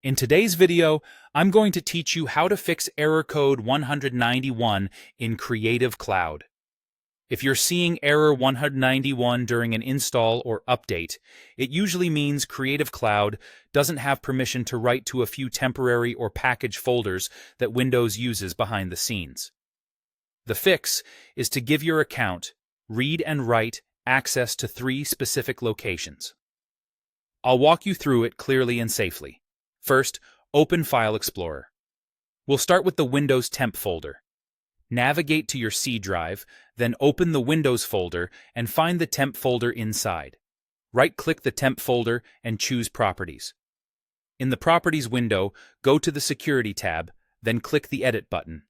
In today's video, I'm going to teach you how to fix error code 191 in Creative Cloud. If you're seeing error 191 during an install or update, it usually means Creative Cloud doesn't have permission to write to a few temporary or package folders that Windows uses behind the scenes. The fix is to give your account, read and write, access to 3 specific locations. I'll walk you through it clearly and safely. First, open File Explorer. We'll start with the Windows Temp folder. Navigate to your C drive, then open the Windows folder and find the Temp folder inside. Right-click the Temp folder and choose Properties. In the Properties window, go to the Security tab, then click the Edit button.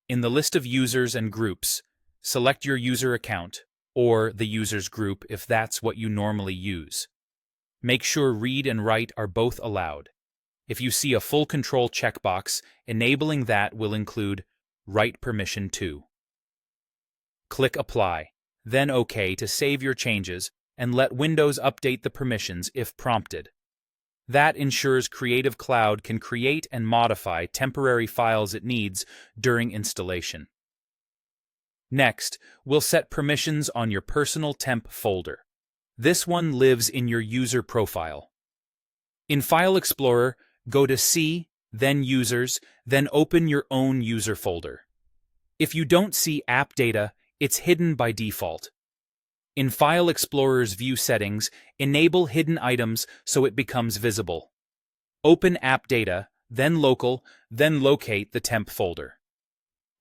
In the list of users and groups, select your user account, or the user's group if that's what you normally use. Make sure Read and Write are both allowed. If you see a Full Control checkbox, enabling that will include Write Permission to. Click Apply, then OK to save your changes and let Windows update the permissions if prompted. That ensures Creative Cloud can create and modify temporary files it needs during installation. Next, we'll set permissions on your personal temp folder. This one lives in your user profile. In File Explorer, go to C, then Users, then open your own user folder. If you don't see app data, it's hidden by default. In File Explorer's View Settings, enable hidden items so it becomes visible. Open App Data, then Local, then locate the temp folder.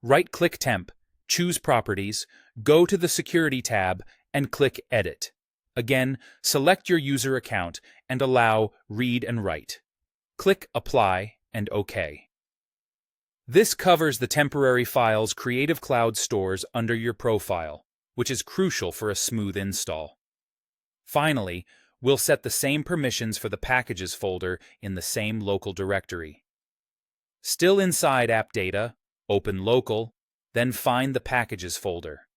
Right-click Temp, choose Properties, go to the Security tab, and click Edit. Again, select your user account and allow Read and Write. Click Apply and OK. This covers the temporary files Creative Cloud stores under your profile, which is crucial for a smooth install. Finally, we'll set the same permissions for the Packages folder in the same local directory. Still inside App Data, open Local, then find the Packages folder.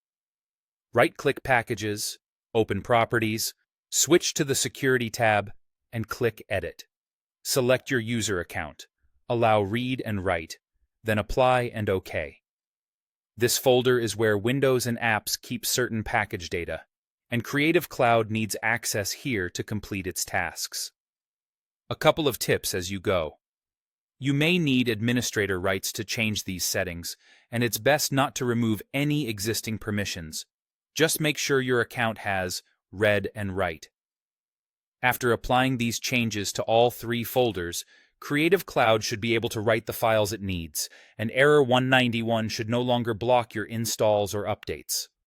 Right-click Packages, open Properties, switch to the Security tab, and click Edit. Select your user account, allow Read and Write, then Apply and OK. This folder is where Windows and apps keep certain package data, and Creative Cloud needs access here to complete its tasks. A couple of tips as you go. You may need administrator rights to change these settings, and it's best not to remove any existing permissions. Just make sure your account has Read and Write. After applying these changes to all 3 folders, Creative Cloud should be able to write the files it needs, and error 191 should no longer block your installs or updates.